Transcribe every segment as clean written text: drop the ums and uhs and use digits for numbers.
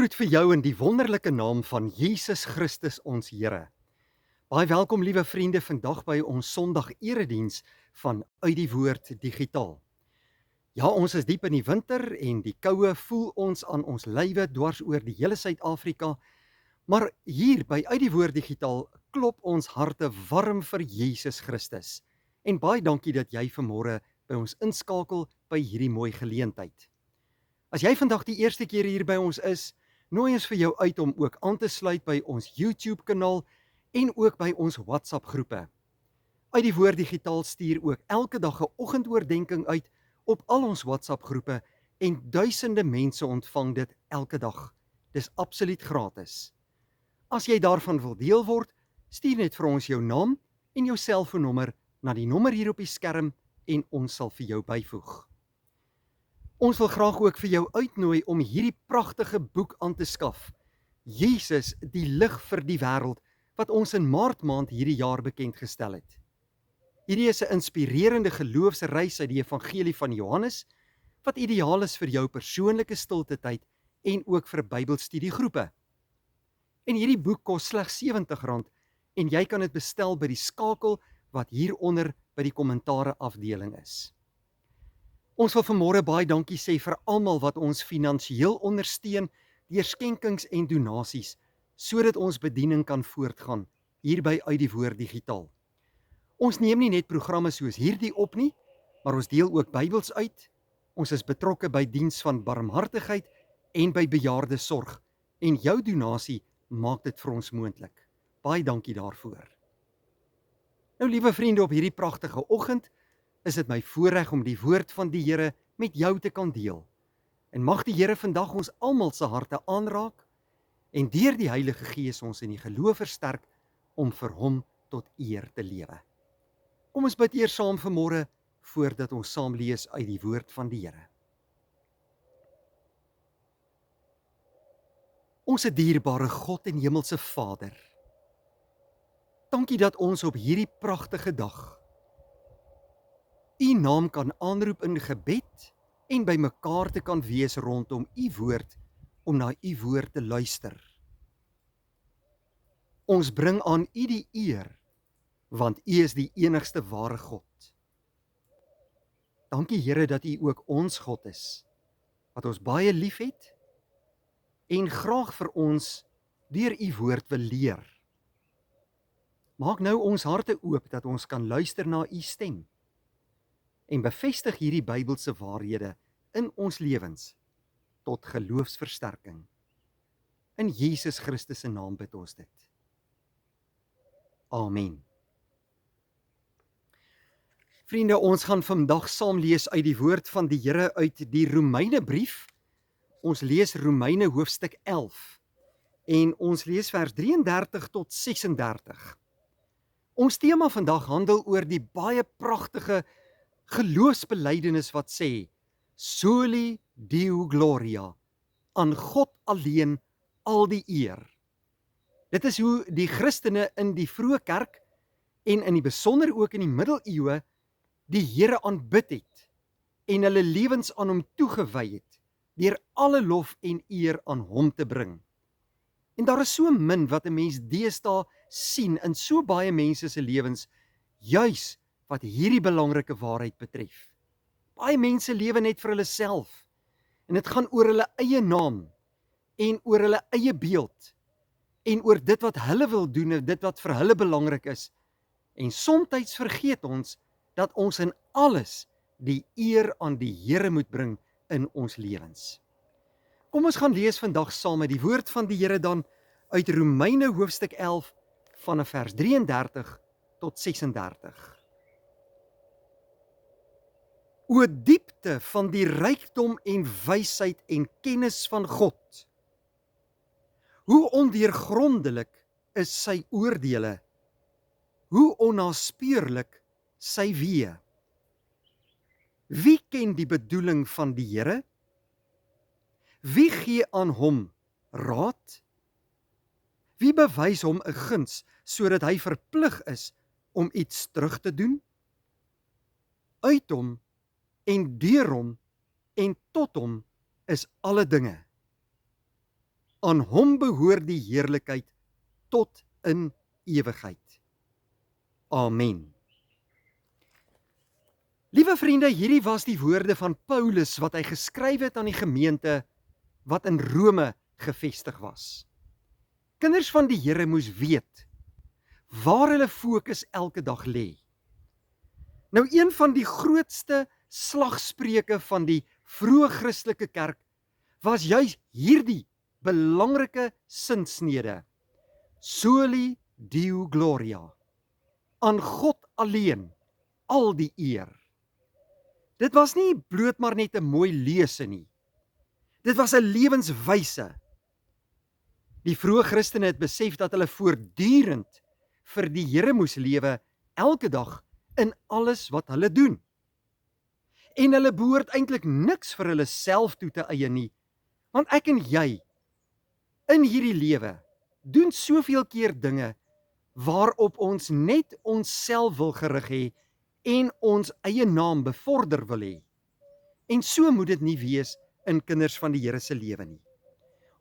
Groet vir jou in die wonderlike naam van Jesus Christus ons Here. Baie welkom liewe vriende vandag by ons Sondag erediens van Uit die Woord Digitaal. Ja, ons is diep in die winter en die koue voel ons aan ons lywe dwars oor die hele Suid-Afrika, maar hier by Uit die Woord Digitaal klop ons harte warm vir Jesus Christus. En baie dankie dat jy vanmôre by ons inskakel by hierdie mooi geleentheid. As jy vandag die eerste keer hier by ons is, nooi ons vir jou uit om ook aan te sluit by ons YouTube kanaal en ook by ons WhatsApp groepe. Uit die Woord Digitaal stuur ook elke dag 'n oggendoordenkings uit op al ons WhatsApp groepe en duisende mense ontvang dit elke dag. Dis absoluut gratis. As jy daarvan wil deel word, stuur net vir ons jou naam en jou selfoonnommer na die nommer hier op die skerm en ons sal vir jou byvoeg. Ons wil graag ook vir jou uitnooi om hierdie pragtige boek aan te skaf. Jesus, die lig vir die wêreld, wat ons in Maart maand hierdie jaar bekend gestel het. Hierdie is 'n inspirerende geloofsreis uit die Evangelie van Johannes, wat ideaal is vir jou persoonlike stilte tyd en ook vir Bybelstudiegroepe. En hierdie boek kos slegs R70 en jy kan dit bestel by die skakel wat hieronder by die kommentaare afdeling is. Ons wil vanmôre baie dankie sê vir almal wat ons finansiëel ondersteun deur skenkings en donasies, sodat ons bediening kan voortgaan hier by Uit die Woord Digitaal. Ons neem nie net programme soos hierdie op nie, maar ons deel ook Bybels uit. Ons is betrokke by diens van barmhartigheid en by bejaardesorg en jou donasie maak dit vir ons moontlik. Baie dankie daarvoor. Nou liewe vriende, op hierdie pragtige oggend is dit my voorreg om die woord van die Here met jou te kan deel. En mag die Here vandag ons almal se harte aanraak en deur die Heilige Gees ons in die geloof versterk om vir hom tot eer te lewe. Kom ons bid eers saam vanmôre voordat ons saam lees uit die woord van die Here. Onse dierbare God en hemelse Vader, dankie dat ons op hierdie pragtige dag U naam kan aanroep in gebed en by mekaar te kan wees rondom U woord om na U woord te luister. Ons bring aan U die eer, want U is die enigste ware God. Dankie Here dat U ook ons God is, wat ons baie liefhet en graag vir ons deur U woord wil leer. Maak nou ons harte oop dat ons kan luister na U stem en bevestig hierdie Bybelse waarhede in ons lewens tot geloofsversterking. In Jesus Christus se naam bid ons dit. Amen. Vriende, ons gaan vandag saam lees uit die woord van die Here uit die Romeinebrief. Ons lees Romeine hoofstuk 11 en ons lees vers 33 tot 36. Ons tema vandag handel oor die baie pragtige geloofsbelydenis wat sê, Soli Deo Gloria, aan God alleen al die eer. Dit is hoe die Christene in die vroeë kerk en in die besonder ook in die middeleeue die Here aanbid het en hulle lewens aan hom toegewy het, deur alle lof en eer aan hom te bring. En daar is so min wat 'n mens deesdae sien in so baie mense se lewens, juis wat hierdie belangrike waarheid betref. Baie mense lewe net vir hulle self, en dit gaan oor hulle eie naam, en oor hulle eie beeld, en oor dit wat hulle wil doen, en dit wat vir hulle belangrik is, en somtyds vergeet ons, dat ons in alles die eer aan die Here moet bring in ons lewens. Kom ons gaan lees vandag saam met die woord van die Here dan, uit Romeine hoofstuk 11, vanaf vers 33 tot 36. O diepte van die rykdom en wysheid en kennis van God. Hoe ondeurgrondelik is sy oordeele, hoe onnaspeurlik sy weë. Wie ken die bedoeling van die Here? Wie gee aan hom raad? Wie bewys hom 'n guns sodat hy verplig is om iets terug te doen? Uit hom en deur hom en tot hom is alle dinge. Aan hom behoort die heerlikheid tot in ewigheid. Amen. Liewe vriende, hierdie was die woorde van Paulus wat hy geskryf het aan die gemeente wat in Rome gevestig was. Kinders van die Here moes weet waar hulle fokus elke dag lê. Nou, een van die grootste slagspreuke van die vroeë Christelike kerk was juis hierdie belangrike sinsnede: Soli Deo Gloria. Aan God alleen al die eer. Dit was nie bloot maar net 'n mooi lese nie. Dit was 'n lewenswyse. Die vroeë Christene het besef dat hulle voortdurend vir die Here moes lewe, elke dag, in alles wat hulle doen. En hulle behoort eintlik niks vir hulle self toe te eie nie, want ek en jy, in hierdie lewe, doen soveel keer dinge waarop ons net onsself wil gerig hê en ons eie naam bevorder wil hê. En so moet dit nie wees in kinders van die Here se lewe nie.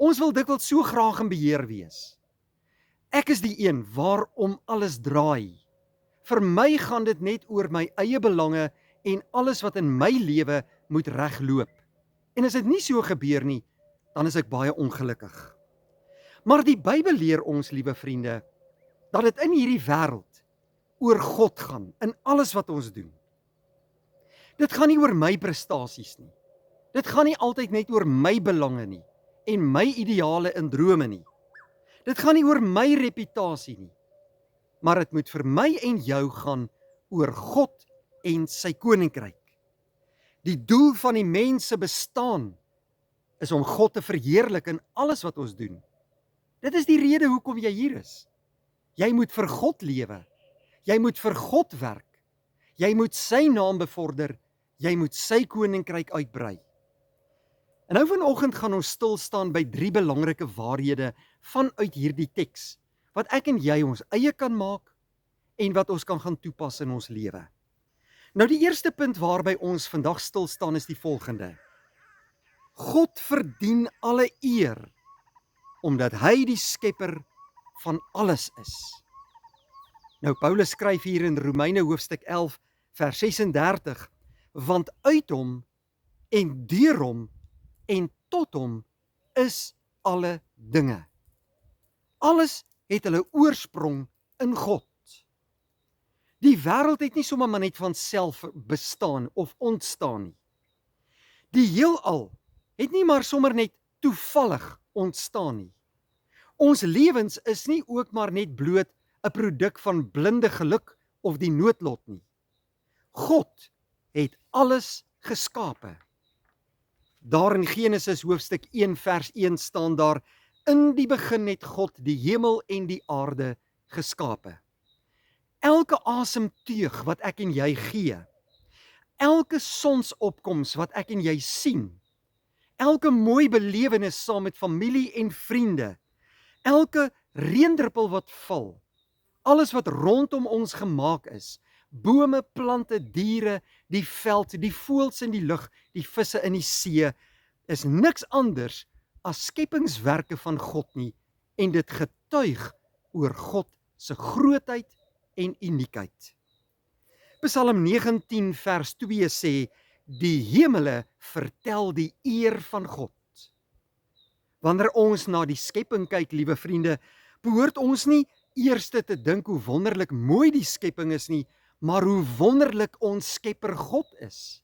Ons wil dikwels so graag in beheer wees. Ek is die een waarom alles draai. Vir my gaan dit net oor my eie belange en alles wat in my lewe moet regloop. En as dit nie so gebeur nie, dan is ek baie ongelukkig. Maar die Bybel leer ons, liewe vriende, dat dit in hierdie wêreld oor God gaan, in alles wat ons doen. Dit gaan nie oor my prestasies nie. Dit gaan nie altyd net oor my belange nie, en my ideale en drome nie. Dit gaan nie oor my reputasie nie, maar dit moet vir my en jou gaan oor God en sy koninkryk. Die doel van die mens se bestaan is om God te verheerlik in alles wat ons doen. Dit is die rede hoekom jy hier is. Jy moet vir God lewe. Jy moet vir God werk. Jy moet sy naam bevorder. Jy moet sy koninkryk uitbrei. En nou vanoggend gaan ons stil staan by 3 belangrike waarhede vanuit hierdie teks, wat ek en jy ons eie kan maak en wat ons kan gaan toepas in ons lewe. Nou die eerste punt waarby ons vandag stil staan is die volgende: God verdien alle eer, omdat hy die skepper van alles is. Nou Paulus skryf hier in Romeine hoofstuk 11 vers 36, want uit hom en deur hom en tot hom is alle dinge. Alles het hulle oorsprong in God. Die wêreld het nie sommer maar net van self bestaan of ontstaan nie. Die heelal het nie maar sommer net toevallig ontstaan nie. Ons lewens is nie ook maar net bloot 'n produk van blinde geluk of die noodlot nie. God het alles geskape. Daar in Genesis hoofstuk 1 vers 1 staan daar: in die begin het God die hemel en die aarde geskape. Elke asemteug wat ek en jy gee, elke sonsopkoms wat ek en jy sien, elke mooi belewenis saam met familie en vriende, elke reendruppel wat val, alles wat rondom ons gemaak is, bome, plante, diere, die veld, die voëls in die lug, die visse in die see, is niks anders as skepingswerke van God nie, en dit getuig oor God se grootheid en uniekheid. Psalm 19 vers 2 sê: die hemele vertel die eer van God. Wanneer ons na die skepping kyk, liewe vriende, behoort ons nie eers te dink hoe wonderlik mooi die skepping is nie, maar hoe wonderlik ons Skepper God is.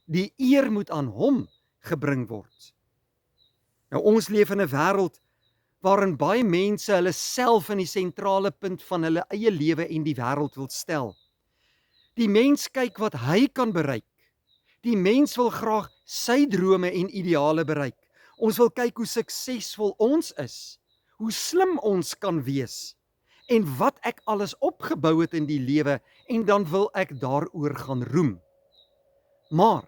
Die eer moet aan hom gebring word. Nou ons leef in 'n wêreld waarin baie mense hulle self in die sentrale punt van hulle eie lewe en die wêreld wil stel. Die mens kyk wat hy kan bereik. Die mens wil graag sy drome en ideale bereik. Ons wil kyk hoe suksesvol ons is, hoe slim ons kan wees, en wat ek alles opgebou het in die lewe, en dan wil ek daaroor gaan roem. Maar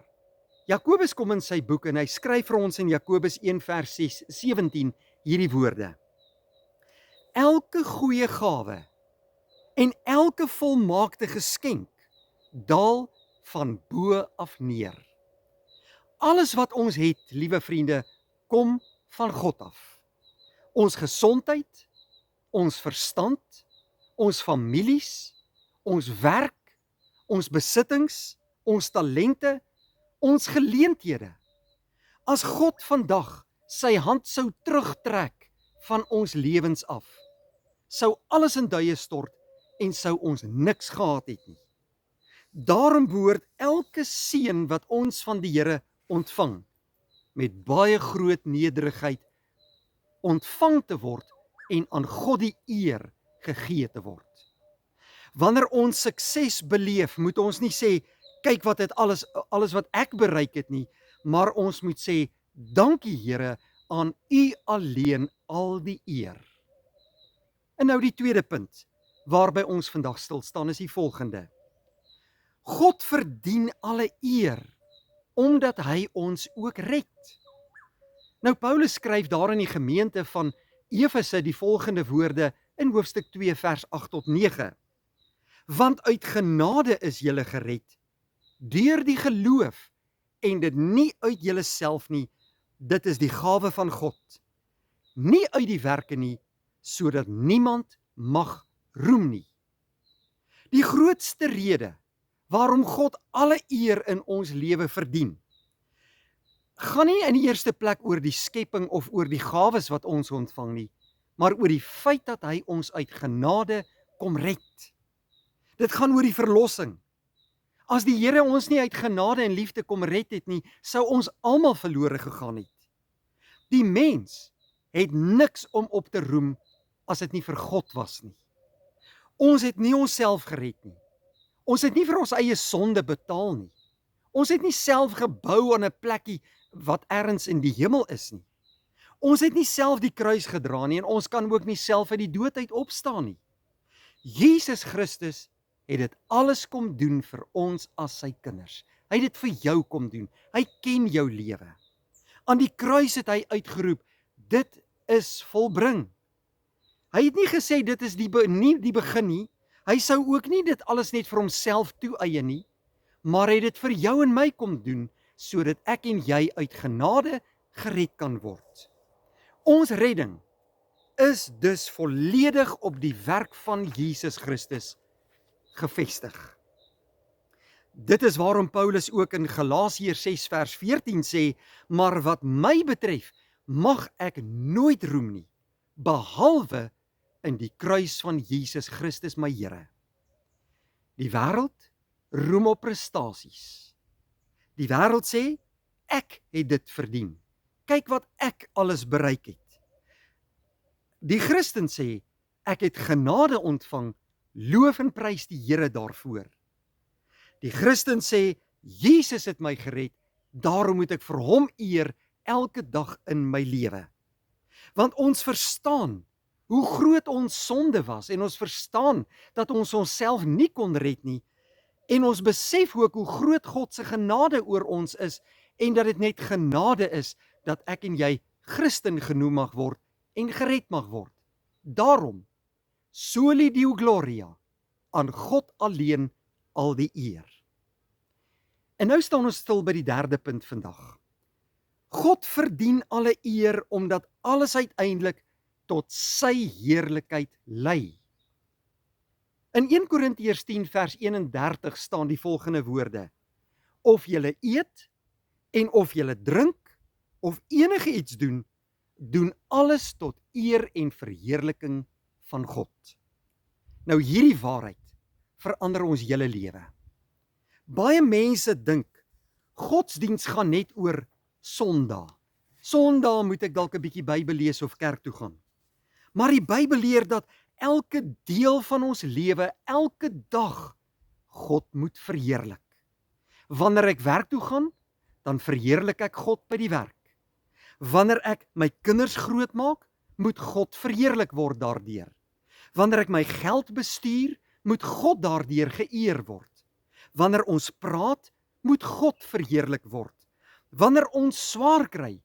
Jakobus kom in sy boek en hy skryf vir ons in Jakobus 1 vers 17 hierdie woorde: elke goeie gawe en elke volmaakte geskenk daal van bo af neer. Alles wat ons het, liewe vriende, kom van God af. ons gesondheid, ons verstand, ons families, ons werk, ons besittings, ons talente, ons geleenthede. As God vandag sy hand sou terugtrek van ons lewens af, sou alles in duie stort en sou ons niks gehad het nie. Daarom behoort elke seën wat ons van die Here ontvang, met baie groot nederigheid ontvang te word en aan God die eer gegee te word. Wanneer ons sukses beleef, moet ons nie sê, kyk wat het alles wat ek bereik het nie, maar ons moet sê, dankie Here, aan U alleen al die eer. En nou die tweede punt, waarby ons vandag stil staan, is die volgende. God verdien alle eer, omdat hy ons ook red. Nou Paulus skryf daar in die gemeente van Efese die volgende woorde in hoofstuk 2 vers 8 tot 9. Want uit genade is julle gered, deur die geloof, en dit nie uit julle self nie, dit is die gawe van God, nie uit die werke nie, sodat niemand mag roem nie. Die grootste rede waarom God alle eer in ons lewe verdien, gaan nie in die eerste plek oor die skepping of oor die gawes wat ons ontvang nie, maar oor die feit dat hy ons uit genade kom red. Dit gaan oor die verlossing. As die Here ons nie uit genade en liefde kom red het nie, sou ons almal verlore gegaan het. Die mens het niks om op te roem as dit nie vir God was nie. Ons het nie onsself gered nie. Ons het nie vir ons eie sonde betaal nie. Ons het nie self gebou aan 'n plekkie wat ergens in die hemel is nie. Ons het nie self die kruis gedra nie en ons kan ook nie self uit die dood uit opstaan nie. Jesus Christus het dit alles kom doen vir ons as sy kinders. Hy het dit vir jou kom doen. Hy ken jou lewe. Aan die kruis het hy uitgeroep, dit is volbring. Hy het nie gesê dit is nie die begin nie. Hy sou ook nie dit alles net vir homself toeëien nie, maar hy het dit vir jou en my kom doen, sodat ek en jy uit genade gered kan word. Ons redding is dus volledig op die werk van Jesus Christus gevestig. Dit is waarom Paulus ook in Galasiërs 6 vers 14 sê, maar wat my betref, mag ek nooit roem nie, behalwe in die kruis van Jesus Christus my Here. Die wêreld roem op prestasies. Die wêreld sê, ek het dit verdien. Kyk wat ek alles bereik het. Die Christen sê, ek het genade ontvang, loof en prys die Here daarvoor. Die Christen sê, Jesus het my gered, daarom moet ek vir hom eer elke dag in my lewe. Want ons verstaan hoe groot ons sonde was en ons verstaan dat ons onsself nie kon red nie en ons besef ook hoe groot God se genade oor ons is en dat dit net genade is dat ek en jy Christen genoem mag word en gered mag word. Daarom, soli Deo gloria, aan God alleen al die eer. En nou staan ons stil by die derde punt vandag. God verdien alle eer omdat alles uiteindelik tot sy heerlikheid lei. In 1 Korintiërs 10 vers 31 staan die volgende woorde: of julle eet en of julle drink of enige iets doen, doen alles tot eer en verheerliking van God. Nou hierdie waarheid verander ons hele lewe. Baie mense dink godsdiens gaan net oor Sondag. Sondag moet ek dalk 'n bietjie Bybel lees of kerk toe gaan. Maar die Bybel leer dat elke deel van ons lewe, elke dag, God moet verheerlik. Wanneer ek werk toe gaan, dan verheerlik ek God by die werk. Wanneer ek my kinders grootmaak, moet God verheerlik word daardeur. Wanneer ek my geld bestuur, moet God daardeur geëer word. Wanneer ons praat, moet God verheerlik word. Wanneer ons swaar kry,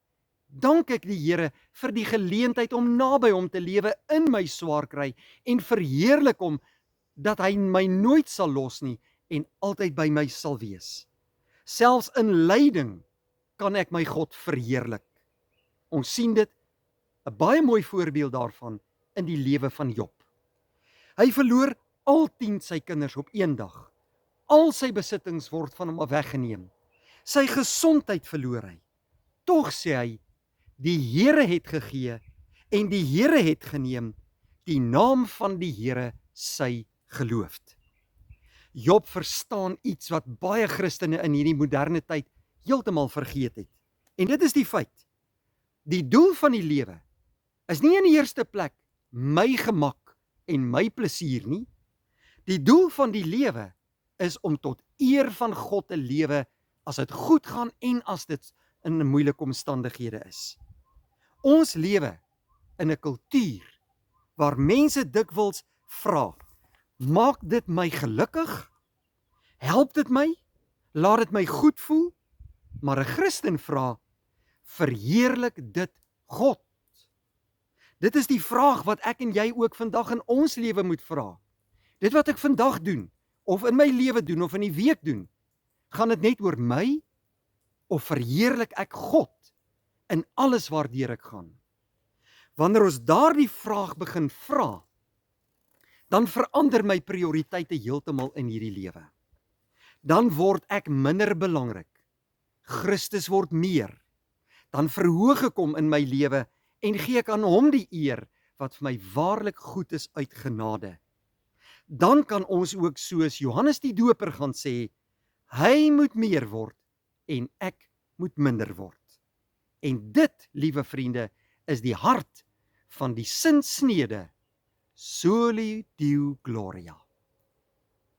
dank ek die Here vir die geleentheid om naby hom te lewe in my swaar kry en verheerlik hom dat hy my nooit sal los nie en altyd by my sal wees. Selfs in lyding kan ek my God verheerlik. Ons sien dit 'n baie mooi voorbeeld daarvan in die lewe van Job. Hy verloor al 10 sy kinders op een dag. Al sy besittings word van hom af weggeneem. Sy gesondheid verloor hy. Tog sê hy, die Here het gegee en die Here het geneem, die naam van die Here sy geloofd. Job verstaan iets wat baie Christene in hierdie moderne tyd heeltemal vergeet het. En dit is die feit, die doel van die lewe is nie in die eerste plek my gemak en my plesier nie. Die doel van die lewe is om tot eer van God te lewe as dit goed gaan en as dit in moeilike omstandighede is. Ons lewe in 'n kultuur waar mense dikwels vra, maak dit my gelukkig? Help dit my? Laat dit my goed voel? Maar 'n Christen vra, verheerlik dit God? Dit is die vraag wat ek en jy ook vandag in ons lewe moet vra. Dit wat ek vandag doen, of in my lewe doen, of in die week doen, gaan dit net oor my, of verheerlik ek God in alles waardeur ek gaan? Wanneer ons daardie vraag begin vra, dan verander my prioriteite heeltemal in hierdie lewe. Dan word ek minder belangrik. Christus word meer. Dan verhoog ek hom in my lewe en gee ek aan hom die eer wat vir my waarlik goed is uit genade. Dan kan ons ook soos Johannes die Doper gaan sê, hy moet meer word en ek moet minder word. En dit, liewe vriende, is die hart van die sinsnede, Soli Deo Gloria.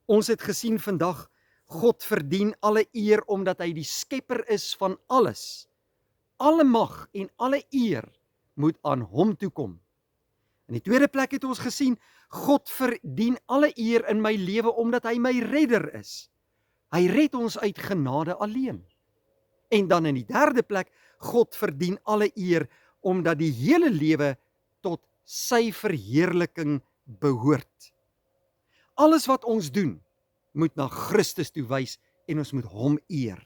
Ons het gesien vandag, God verdien alle eer omdat hy die skepper is van alles. Alle mag en alle eer moet aan hom toekom. In die tweede plek het ons gesien, God verdien alle eer in my lewe omdat hy my redder is. Hy red ons uit genade alleen. En dan in die derde plek, God verdien alle eer omdat die hele lewe tot sy verheerliking behoort. Alles wat ons doen, moet na Christus toe wys en ons moet hom eer.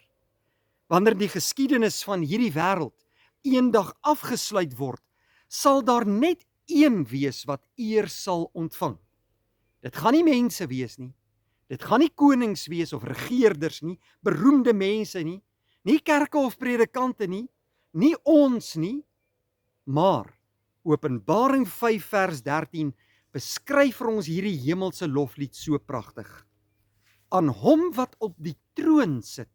Wanneer die geskiedenis van hierdie wêreld eendag afgesluit word, sal daar net een wees wat eer sal ontvang. Dit gaan nie mense wees nie. Dit gaan nie konings wees of regerders nie, beroemde mense nie, nie kerke of predikante nie, nie ons nie, maar Openbaring 5 vers 13 beskryf vir ons hierdie hemelse loflied so pragtig. Aan hom wat op die troon sit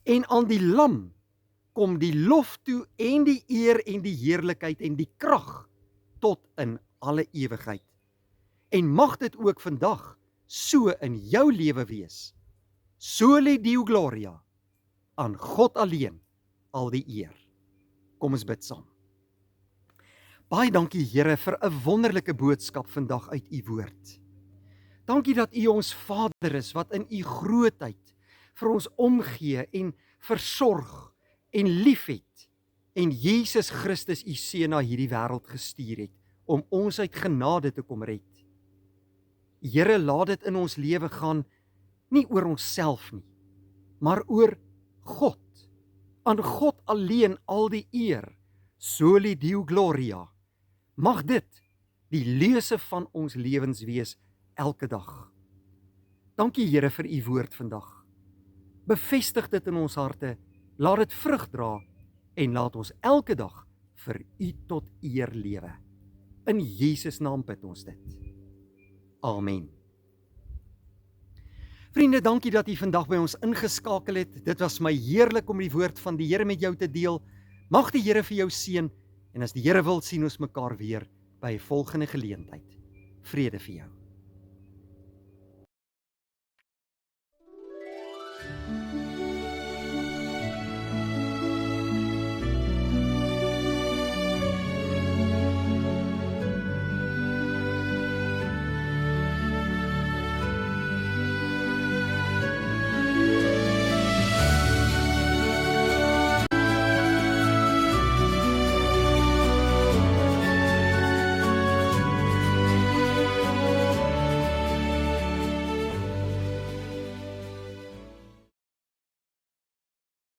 en aan die lam kom die lof toe en die eer en die heerlikheid en die krag tot in alle ewigheid. En mag dit ook vandag so in jou lewe wees. Soli Deo Gloria, aan God alleen al die eer. Kom ons bid saam. Baie dankie Here vir 'n wonderlike boodskap vandag uit u woord. Dankie dat u ons Vader is wat in u grootheid vir ons omgee en versorg en liefhet en Jesus Christus u seun na hierdie wêreld gestuur het om ons uit genade te kom red. Here, laat dit in ons lewe gaan nie oor onsself nie, maar oor God. Aan God alleen al die eer. Soli Deo Gloria. Mag dit die lese van ons lewens wees elke dag. Dankie Here vir u woord vandag. Bevestig dit in ons harte, laat dit vrug dra en laat ons elke dag vir u tot eer lewe. In Jesus naam bid ons dit. Amen. Vriende, dankie dat u vandag by ons ingeskakel het. Dit was my heerlik om die woord van die Here met jou te deel. Mag die Here vir jou seën en as die Here wil sien ons mekaar weer by 'n volgende geleentheid. Vrede vir jou.